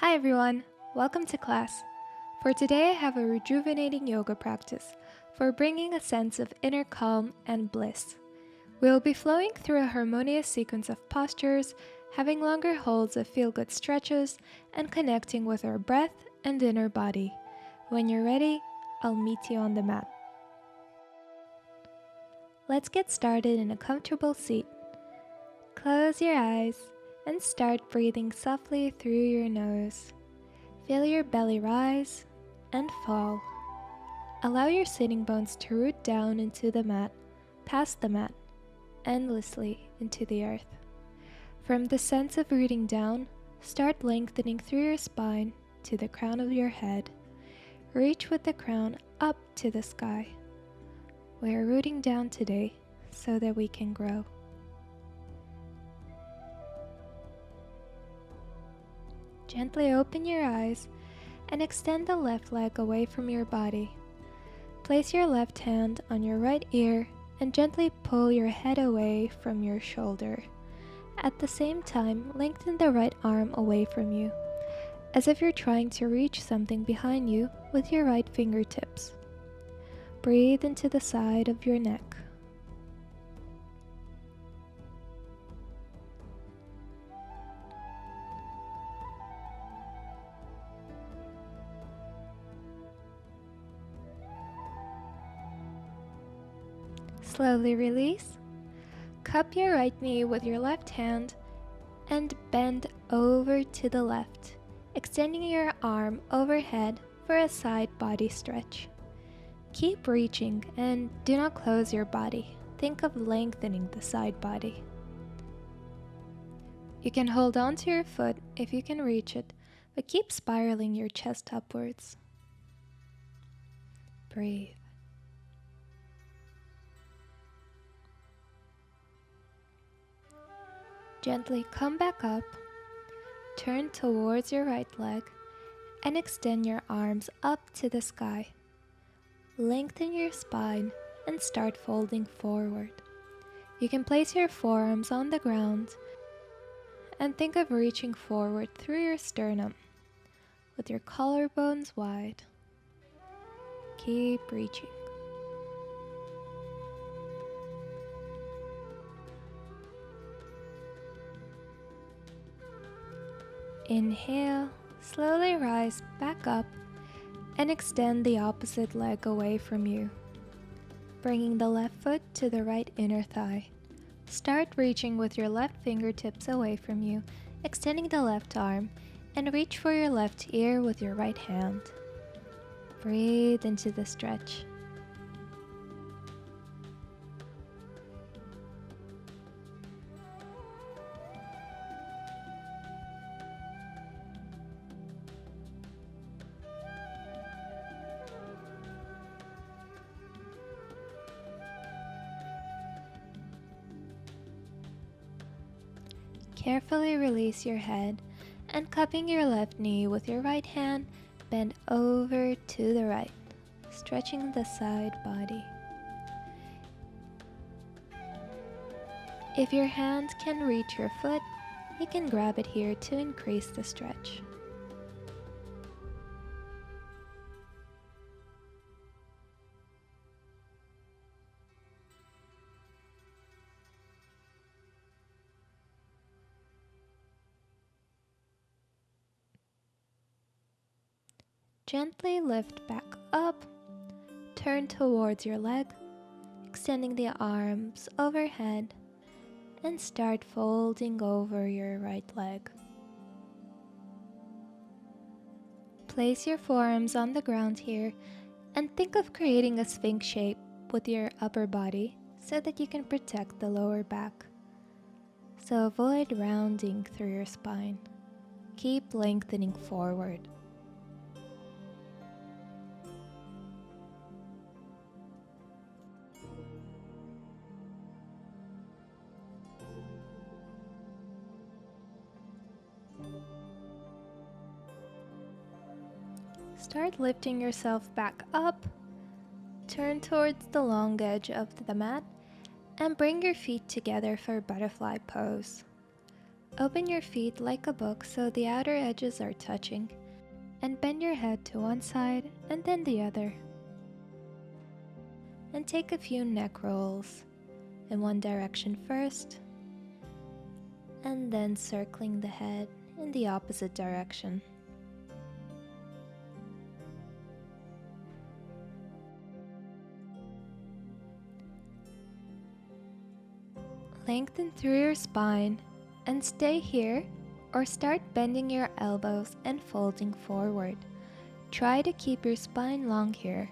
Hi everyone, welcome to class. For today I have a rejuvenating yoga practice for bringing a sense of inner calm and bliss. We will be flowing through a harmonious sequence of postures, having longer holds of feel-good stretches, and connecting with our breath and inner body. When you're ready, I'll meet you on the mat. Let's get started in a comfortable seat. Close your eyes and start breathing softly through your nose. Feel your belly rise and fall. Allow your sitting bones to root down into the mat, past the mat, endlessly into the earth. From the sense of rooting down, start lengthening through your spine to the crown of your head. Reach with the crown up to the sky. We are rooting down today so that we can grow. Gently open your eyes and extend the left leg away from your body. Place your left hand on your right ear and gently pull your head away from your shoulder. At the same time, lengthen the right arm away from you, as if you're trying to reach something behind you with your right fingertips. Breathe into the side of your neck. Slowly release. Cup your right knee with your left hand and bend over to the left, extending your arm overhead for a side body stretch. Keep reaching and do not close your body. Think of lengthening the side body. You can hold on to your foot if you can reach it, but keep spiraling your chest upwards. Breathe. Gently come back up, turn towards your right leg, and extend your arms up to the sky. Lengthen your spine and start folding forward. You can place your forearms on the ground and think of reaching forward through your sternum with your collarbones wide. Keep reaching. Inhale, slowly rise back up and extend the opposite leg away from you, bringing the left foot to the right inner thigh. Start reaching with your left fingertips away from you, extending the left arm, and reach for your left ear with your right hand. Breathe into the stretch. Carefully release your head and cupping your left knee with your right hand, bend over to the right, stretching the side body. If your hand can reach your foot, you can grab it here to increase the stretch. Gently lift back up, turn towards your leg, extending the arms overhead, and start folding over your right leg. Place your forearms on the ground here and think of creating a sphinx shape with your upper body so that you can protect the lower back. So avoid rounding through your spine. Keep lengthening forward. Start lifting yourself back up, turn towards the long edge of the mat, and bring your feet together for butterfly pose. Open your feet like a book so the outer edges are touching, and bend your head to one side and then the other. And take a few neck rolls in one direction first, and then circling the head in the opposite direction. Lengthen through your spine and stay here, or start bending your elbows and folding forward. Try to keep your spine long here.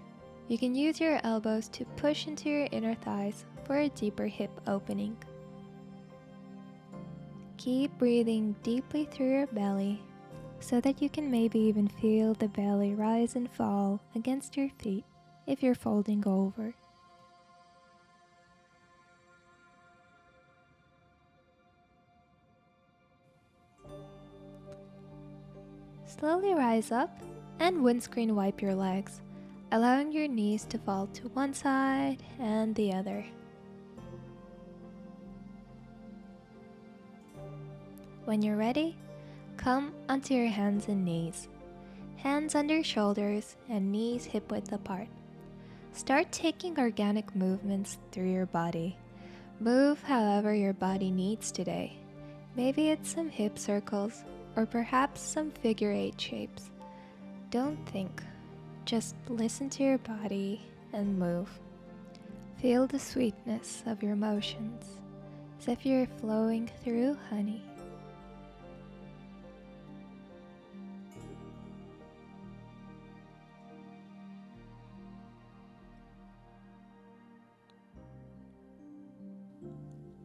You can use your elbows to push into your inner thighs for a deeper hip opening. Keep breathing deeply through your belly so that you can maybe even feel the belly rise and fall against your feet if you're folding over. Slowly rise up and windscreen wipe your legs, allowing your knees to fall to one side and the other. When you're ready, come onto your hands and knees. Hands under shoulders and knees hip-width apart. Start taking organic movements through your body. Move however your body needs today. Maybe it's some hip circles, or perhaps some figure 8 shapes. Don't think, just listen to your body and move. Feel the sweetness of your motions, as if you're flowing through honey.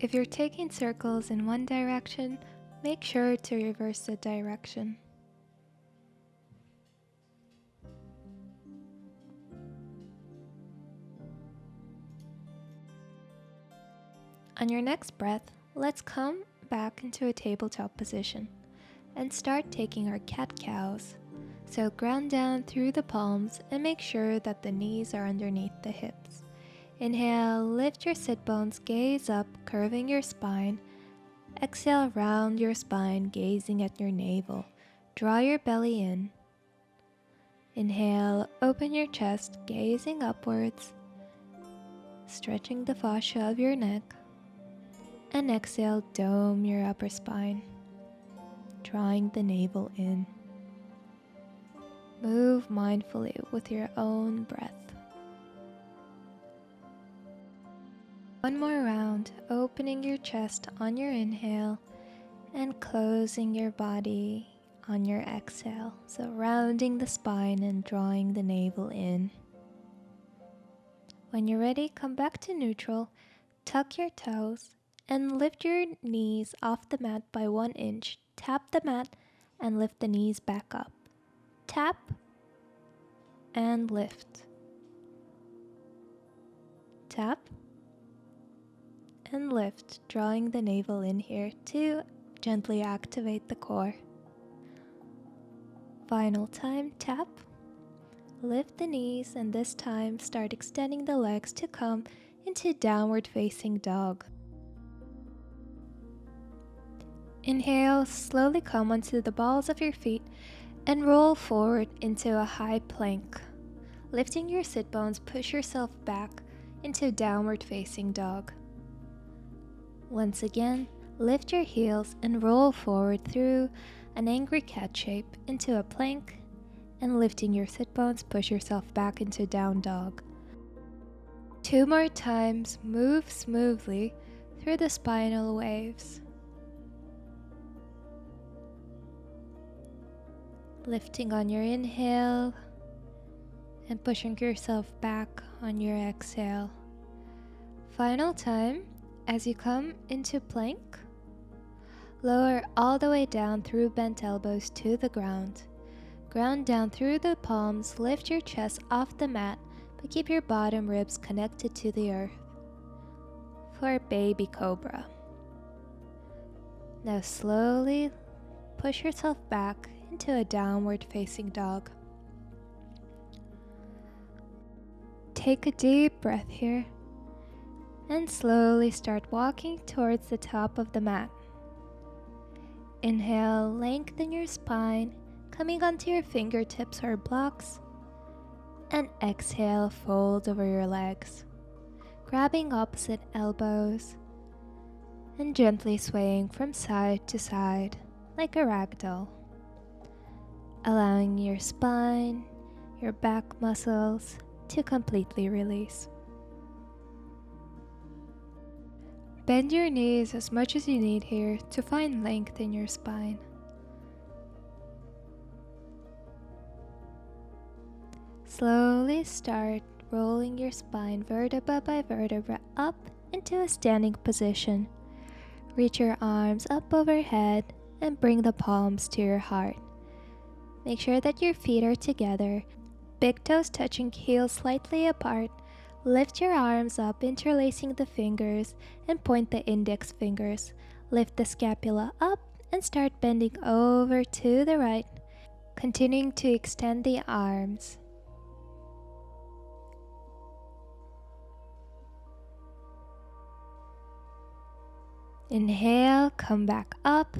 If you're taking circles in one direction, make sure to reverse the direction. On your next breath, let's come back into a tabletop position and start taking our cat-cows. So ground down through the palms and make sure that the knees are underneath the hips. Inhale, lift your sit bones, gaze up, curving your spine. Exhale, round your spine, gazing at your navel. Draw your belly in. Inhale, open your chest, gazing upwards, stretching the fascia of your neck. And exhale, dome your upper spine, drawing the navel in. Move mindfully with your own breath. One more round, opening your chest on your inhale and closing your body on your exhale. So rounding the spine and drawing the navel in. When you're ready, come back to neutral, tuck your toes, and lift your knees off the mat by 1 inch. Tap the mat and lift the knees back up. Tap and lift. Tap and lift, drawing the navel in here to gently activate the core. Final time, tap, lift the knees, and this time start extending the legs to come into downward facing dog. Inhale, slowly come onto the balls of your feet and roll forward into a high plank. Lifting your sit bones, push yourself back into downward facing dog. Once again, lift your heels and roll forward through an angry cat shape into a plank, and lifting your sit bones, push yourself back into down dog. 2 more times, move smoothly through the spinal waves. Lifting on your inhale and pushing yourself back on your exhale. Final time, as you come into plank, lower all the way down through bent elbows to the ground. Ground down through the palms, lift your chest off the mat, but keep your bottom ribs connected to the earth for baby cobra. Now slowly push yourself back into a downward facing dog. Take a deep breath here and slowly start walking towards the top of the mat. Inhale, lengthen your spine, coming onto your fingertips or blocks. And exhale, fold over your legs, grabbing opposite elbows and gently swaying from side to side like a ragdoll, allowing your spine, your back muscles to completely release. Bend your knees as much as you need here to find length in your spine. Slowly start rolling your spine vertebra by vertebra up into a standing position. Reach your arms up overhead and bring the palms to your heart. Make sure that your feet are together, big toes touching heels slightly apart. Lift your arms up, interlacing the fingers, and point the index fingers. Lift the scapula up and start bending over to the right, continuing to extend the arms. Inhale, come back up,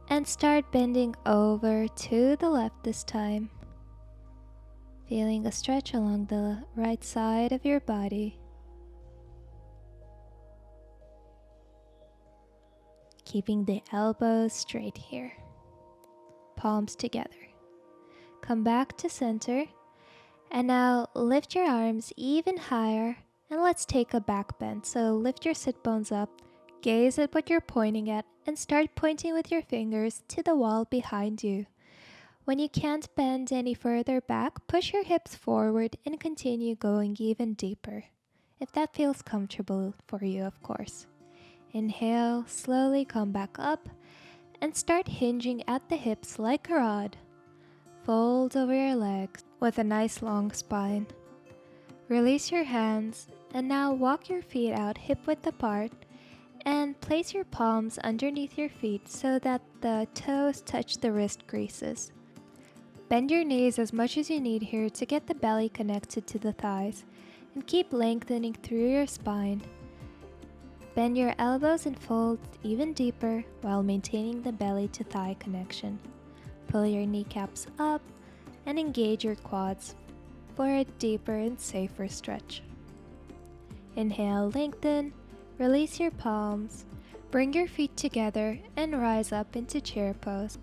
and start bending over to the left this time. Feeling a stretch along the right side of your body. Keeping the elbows straight here. Palms together. Come back to center. And now lift your arms even higher. And let's take a back bend. So lift your sit bones up. Gaze at what you're pointing at. And start pointing with your fingers to the wall behind you. When you can't bend any further back, push your hips forward and continue going even deeper, if that feels comfortable for you, of course. Inhale, slowly come back up and start hinging at the hips like a rod. Fold over your legs with a nice long spine. Release your hands and now walk your feet out hip width apart and place your palms underneath your feet so that the toes touch the wrist creases. Bend your knees as much as you need here to get the belly connected to the thighs, and keep lengthening through your spine. Bend your elbows and fold even deeper while maintaining the belly to thigh connection. Pull your kneecaps up and engage your quads for a deeper and safer stretch. Inhale, lengthen, release your palms, bring your feet together and rise up into chair pose.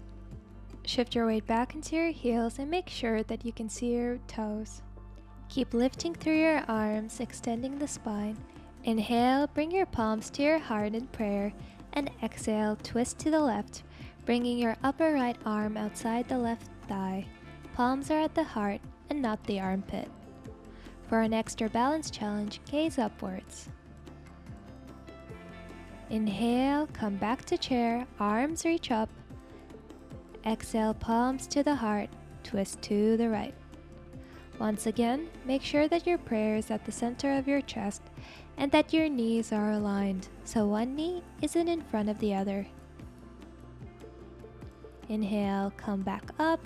Shift your weight back into your heels and make sure that you can see your toes. Keep lifting through your arms, extending the spine. Inhale, bring your palms to your heart in prayer, and exhale, twist to the left, bringing your upper right arm outside the left thigh. Palms are at the heart and not the armpit. For an extra balance challenge, gaze upwards. Inhale, come back to chair, arms reach up. Exhale, palms to the heart, twist to the right. Once again, make sure that your prayer is at the center of your chest and that your knees are aligned, so one knee isn't in front of the other. Inhale, come back up,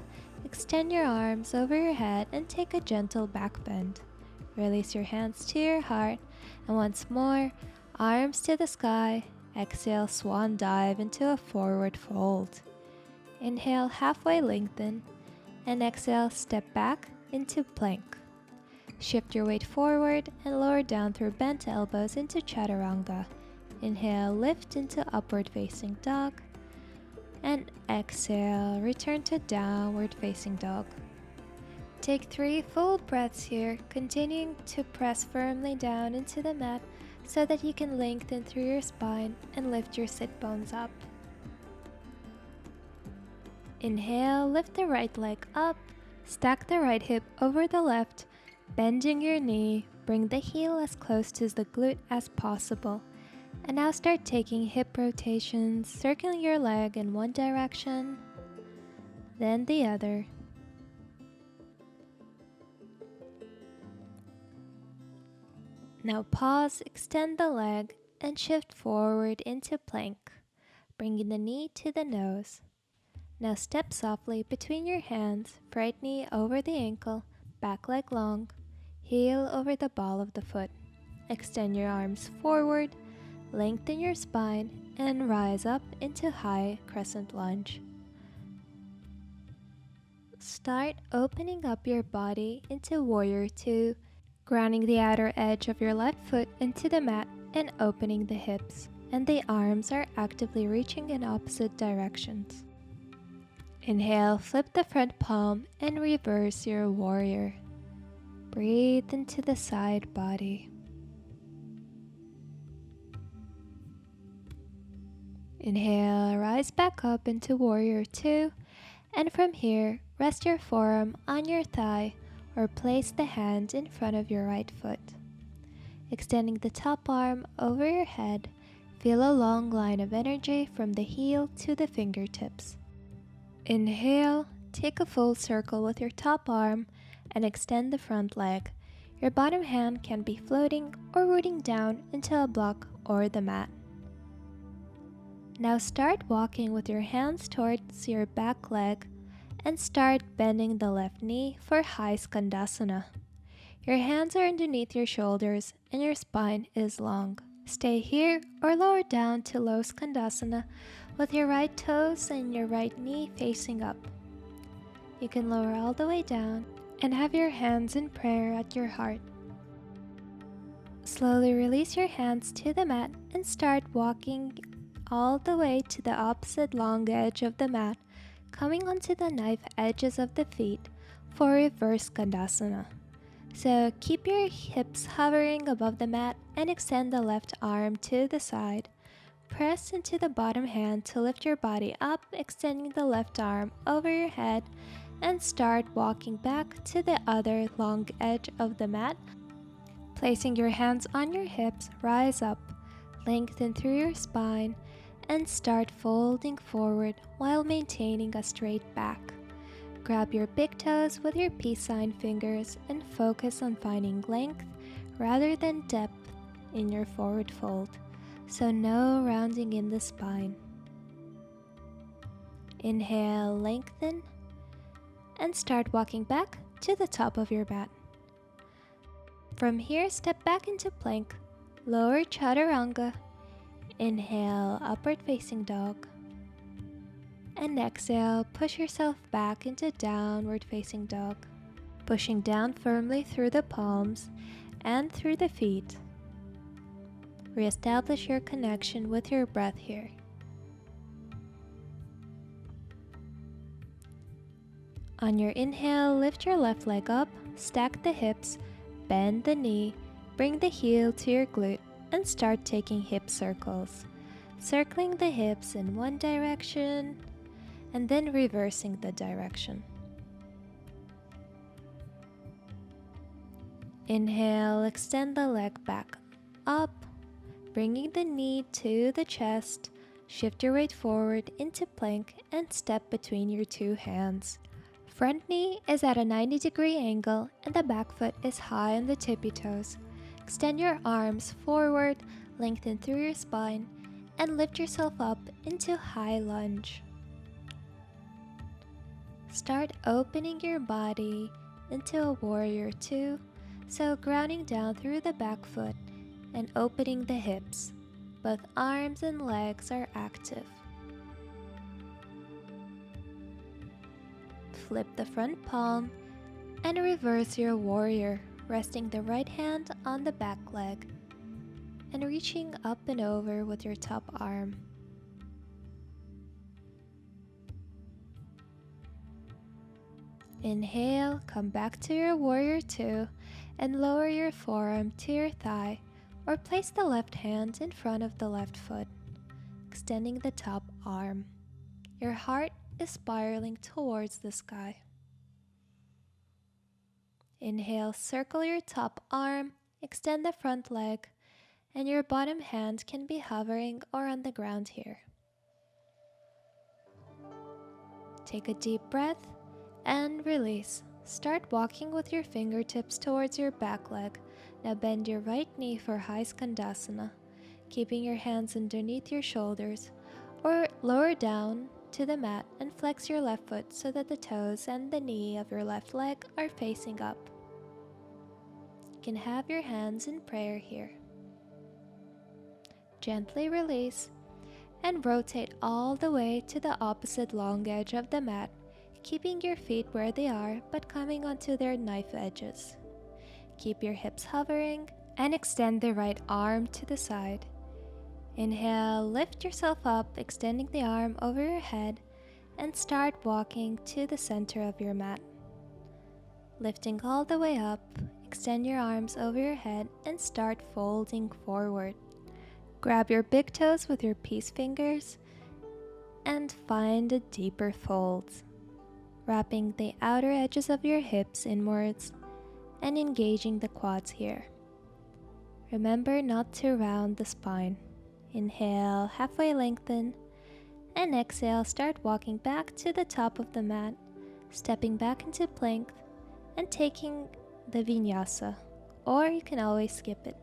extend your arms over your head and take a gentle back bend. Release your hands to your heart, and once more, arms to the sky. Exhale, swan dive into a forward fold. Inhale, halfway lengthen, and exhale, step back into plank. Shift your weight forward and lower down through bent elbows into chaturanga. Inhale, lift into upward facing dog, and exhale, return to downward facing dog. Take 3 full breaths here, continuing to press firmly down into the mat so that you can lengthen through your spine and lift your sit bones up. Inhale, lift the right leg up, stack the right hip over the left, bending your knee, bring the heel as close to the glute as possible. And now start taking hip rotations, circling your leg in one direction, then the other. Now pause, extend the leg, and shift forward into plank, bringing the knee to the nose. Now step softly between your hands, right knee over the ankle, back leg long, heel over the ball of the foot. Extend your arms forward, lengthen your spine, and rise up into high crescent lunge. Start opening up your body into Warrior 2, grounding the outer edge of your left foot into the mat and opening the hips, and the arms are actively reaching in opposite directions. Inhale, flip the front palm and reverse your warrior. Breathe into the side body. Inhale, rise back up into Warrior 2, and from here, rest your forearm on your thigh or place the hand in front of your right foot. Extending the top arm over your head, feel a long line of energy from the heel to the fingertips. Inhale, take a full circle with your top arm and extend the front leg. Your bottom hand can be floating or rooting down into a block or the mat. Now start walking with your hands towards your back leg and start bending the left knee for high skandasana. Your hands are underneath your shoulders and your spine is long. Stay here or lower down to low skandasana with your right toes and your right knee facing up. You can lower all the way down and have your hands in prayer at your heart. Slowly release your hands to the mat and start walking all the way to the opposite long edge of the mat, coming onto the knife edges of the feet for reverse skandasana. So keep your hips hovering above the mat and extend the left arm to the side. Press into the bottom hand to lift your body up, extending the left arm over your head, and start walking back to the other long edge of the mat. Placing your hands on your hips, rise up, lengthen through your spine, and start folding forward while maintaining a straight back. Grab your big toes with your peace sign fingers and focus on finding length rather than depth in your forward fold, so no rounding in the spine. Inhale, lengthen, and start walking back to the top of your mat. From here, step back into plank, lower chaturanga, inhale, upward facing dog, and exhale, push yourself back into downward facing dog, pushing down firmly through the palms and through the feet. Reestablish your connection with your breath here. On your inhale, lift your left leg up, stack the hips, bend the knee, bring the heel to your glute, and start taking hip circles, circling the hips in one direction and then reversing the direction. Inhale, extend the leg back up, bringing the knee to the chest, shift your weight forward into plank and step between your two hands. Front knee is at a 90-degree angle and the back foot is high on the tippy toes. Extend your arms forward, lengthen through your spine, and lift yourself up into high lunge. Start opening your body into a Warrior 2, so grounding down through the back foot and opening the hips. Both arms and legs are active. Flip the front palm and reverse your warrior, resting the right hand on the back leg and reaching up and over with your top arm. Inhale, come back to your Warrior 2 and lower your forearm to your thigh or place the left hand in front of the left foot, extending the top arm. Your heart is spiraling towards the sky. Inhale, circle your top arm, extend the front leg, and your bottom hand can be hovering or on the ground here. Take a deep breath and release. Start walking with your fingertips towards your back leg. Now bend your right knee for high skandasana, keeping your hands underneath your shoulders, or lower down to the mat and flex your left foot so that the toes and the knee of your left leg are facing up. You can have your hands in prayer here. Gently release and rotate all the way to the opposite long edge of the mat, keeping your feet where they are but coming onto their knife edges. Keep your hips hovering and extend the right arm to the side. Inhale, lift yourself up, extending the arm over your head and start walking to the center of your mat. Lifting all the way up, extend your arms over your head and start folding forward. Grab your big toes with your peace fingers and find a deeper fold, wrapping the outer edges of your hips inwards and engaging the quads here. Remember not to round the spine. Inhale, halfway lengthen, and exhale, start walking back to the top of the mat, stepping back into plank and taking the vinyasa, or you can always skip it.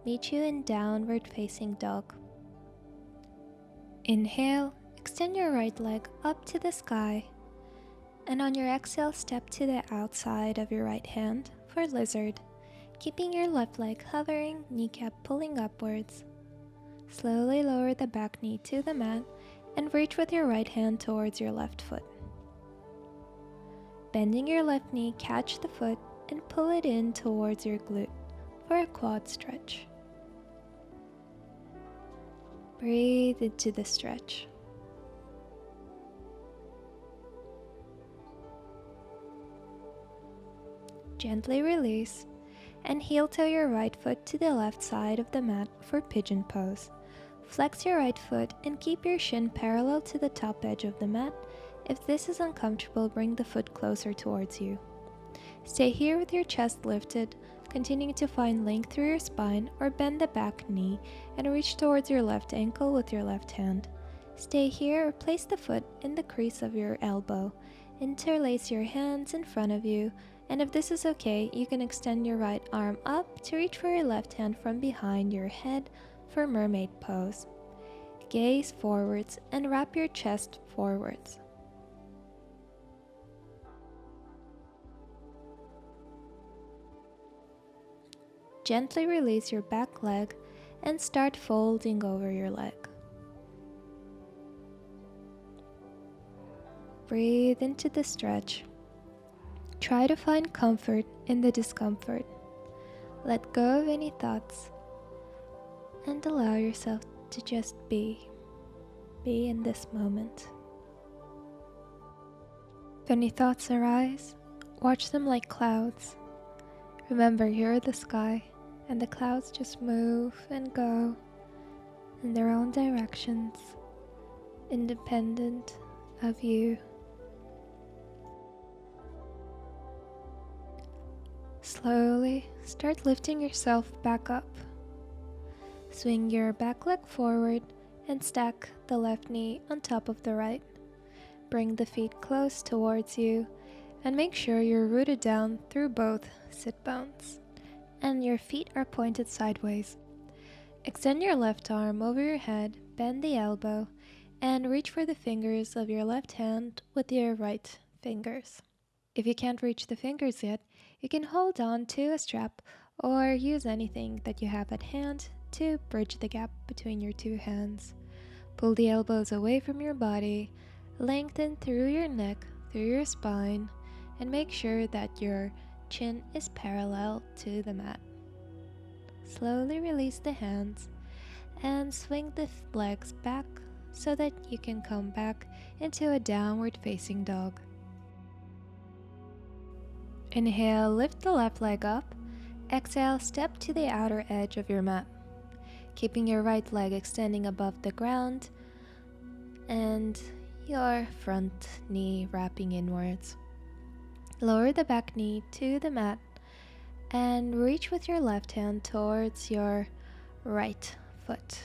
Meet you in downward facing dog. Inhale, extend your right leg up to the sky, and on your exhale, step to the outside of your right hand for lizard, keeping your left leg hovering, kneecap pulling upwards. Slowly lower the back knee to the mat and reach with your right hand towards your left foot. Bending your left knee, catch the foot and pull it in towards your glute for a quad stretch. Breathe into the stretch. Gently release and heel toe your right foot to the left side of the mat for pigeon pose. Flex your right foot and keep your shin parallel to the top edge of the mat. If this is uncomfortable, bring the foot closer towards you. Stay here with your chest lifted, continuing to find length through your spine, or bend the back knee and reach towards your left ankle with your left hand. Stay here or place the foot in the crease of your elbow. Interlace your hands in front of you, and if this is okay, you can extend your right arm up to reach for your left hand from behind your head for mermaid pose. Gaze forwards and wrap your chest forwards. Gently release your back leg and start folding over your leg. Breathe into the stretch. Try to find comfort in the discomfort. Let go of any thoughts and allow yourself to just be. Be in this moment. If any thoughts arise, watch them like clouds. Remember, you're the sky, and the clouds just move and go in their own directions, independent of you. Slowly start lifting yourself back up. Swing your back leg forward and stack the left knee on top of the right. Bring the feet close towards you and make sure you're rooted down through both sit bones and your feet are pointed sideways. Extend your left arm over your head, bend the elbow, and reach for the fingers of your left hand with your right fingers. If you can't reach the fingers yet, you can hold on to a strap or use anything that you have at hand to bridge the gap between your two hands. Pull the elbows away from your body, lengthen through your neck, through your spine, and make sure that your chin is parallel to the mat. Slowly release the hands and swing the legs back so that you can come back into a downward facing dog. Inhale, lift the left leg up. Exhale, step to the outer edge of your mat, keeping your right leg extending above the ground and your front knee wrapping inwards. Lower the back knee to the mat and reach with your left hand towards your right foot.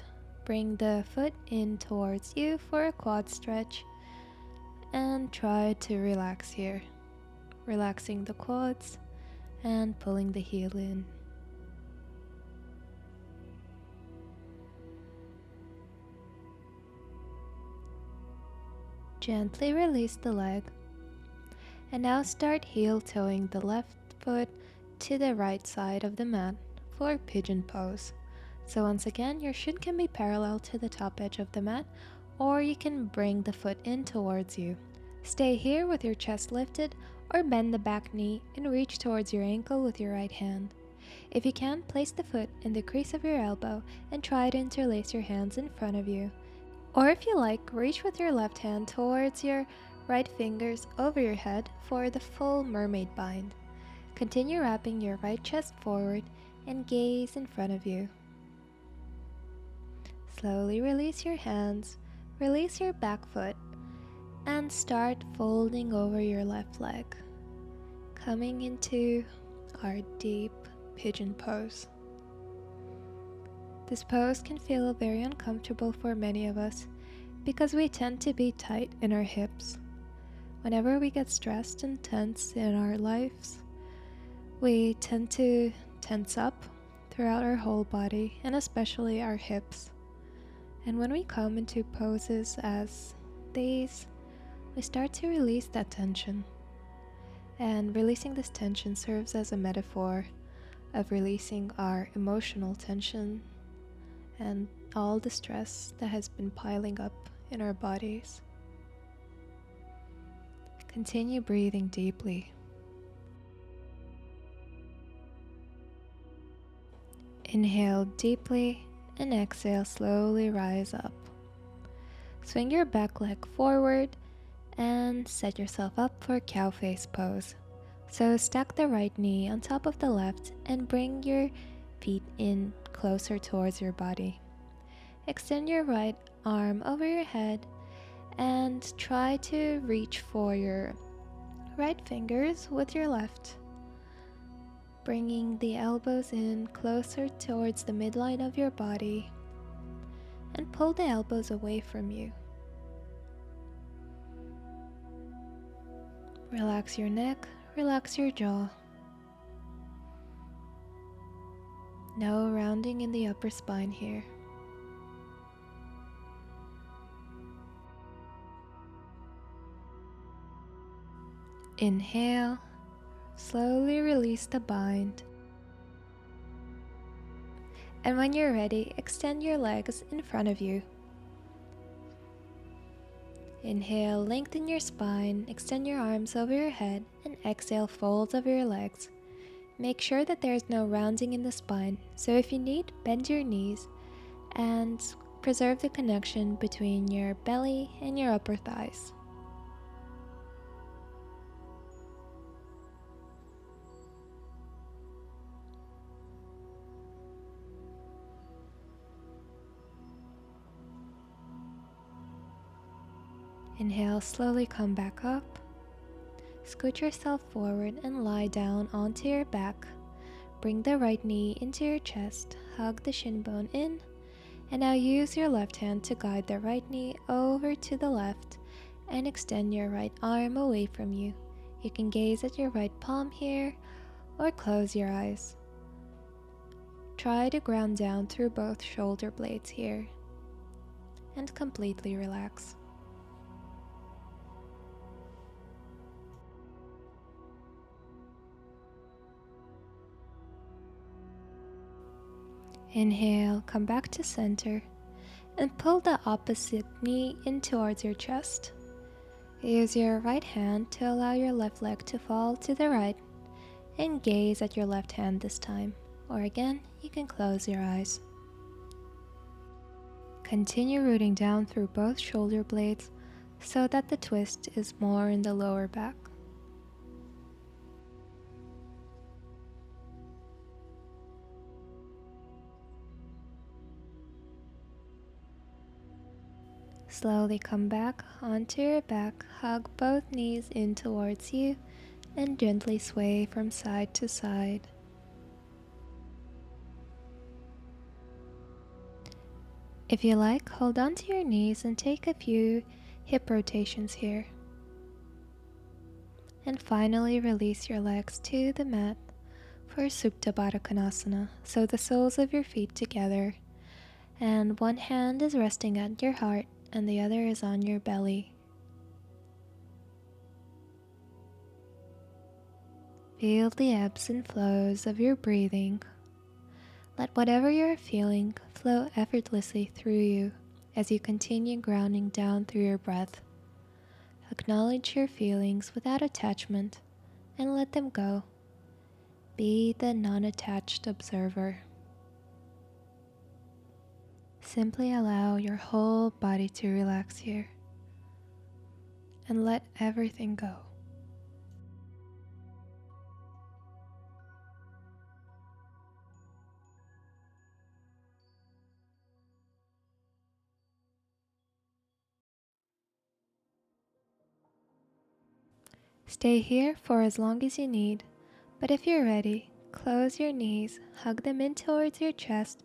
Bring the foot in towards you for a quad stretch and try to relax here. Relaxing the quads and pulling the heel in. Gently release the leg. And now start heel toeing the left foot to the right side of the mat for pigeon pose. So once again, your shin can be parallel to the top edge of the mat, or you can bring the foot in towards you. Stay here with your chest lifted, or bend the back knee and reach towards your ankle with your right hand. If you can, place the foot in the crease of your elbow and try to interlace your hands in front of you. Or if you like, reach with your left hand towards your right fingers over your head for the full mermaid bind. Continue wrapping your right chest forward and gaze in front of you. Slowly release your hands, release your back foot, and start folding over your left leg, coming into our deep pigeon pose. This pose can feel very uncomfortable for many of us because we tend to be tight in our hips. Whenever we get stressed and tense in our lives, we tend to tense up throughout our whole body and especially our hips. And when we come into poses as these, we start to release that tension. And releasing this tension serves as a metaphor of releasing our emotional tension and all the stress that has been piling up in our bodies. Continue breathing deeply. Inhale deeply and exhale, slowly rise up. Swing your back leg forward and set yourself up for cow face pose. So stack the right knee on top of the left and bring your feet in closer towards your body. Extend your right arm over your head and try to reach for your right fingers with your left, bringing the elbows in closer towards the midline of your body, and pull the elbows away from you. Relax your neck, relax your jaw. No rounding in the upper spine here. Inhale, slowly release the bind. And when you're ready, extend your legs in front of you. Inhale, lengthen your spine, extend your arms over your head, and exhale, fold over your legs. Make sure that there is no rounding in the spine, so if you need, bend your knees and preserve the connection between your belly and your upper thighs. Inhale, slowly come back up. Scoot yourself forward and lie down onto your back. Bring the right knee into your chest, hug the shin bone in, and now use your left hand to guide the right knee over to the left and extend your right arm away from you. You can gaze at your right palm here or close your eyes. Try to ground down through both shoulder blades here and completely relax. Inhale, come back to center and pull the opposite knee in towards your chest. Use your right hand to allow your left leg to fall to the right and gaze at your left hand this time, or again, you can close your eyes. Continue rooting down through both shoulder blades so that the twist is more in the lower back. Slowly come back onto your back, hug both knees in towards you, and gently sway from side to side. If you like, hold on to your knees and take a few hip rotations here. And finally release your legs to the mat for Supta Baddha Konasana, so the soles of your feet together, and one hand is resting at your heart and the other is on your belly. Feel the ebbs and flows of your breathing. Let whatever you're feeling flow effortlessly through you as you continue grounding down through your breath. Acknowledge your feelings without attachment and let them go. Be the non-attached observer. Simply allow your whole body to relax here and let everything go. Stay here for as long as you need, but if you're ready, close your knees, hug them in towards your chest,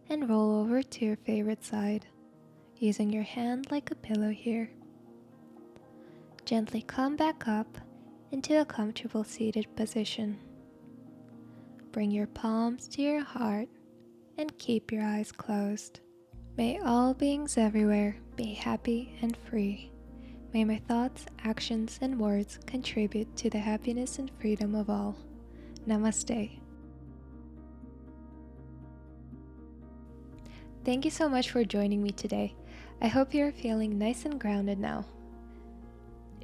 and roll over to your favorite side, using your hand like a pillow here. Gently come back up into a comfortable seated position. Bring your palms to your heart and keep your eyes closed. May all beings everywhere be happy and free. May my thoughts, actions, and words contribute to the happiness and freedom of all. Namaste. Thank you so much for joining me today. I hope you're feeling nice and grounded now.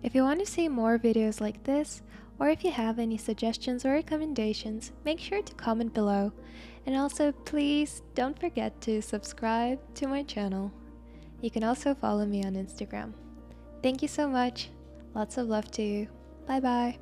If you want to see more videos like this, or if you have any suggestions or recommendations, make sure to comment below. And also, please don't forget to subscribe to my channel. You can also follow me on Instagram. Thank you so much. Lots of love to you. Bye bye.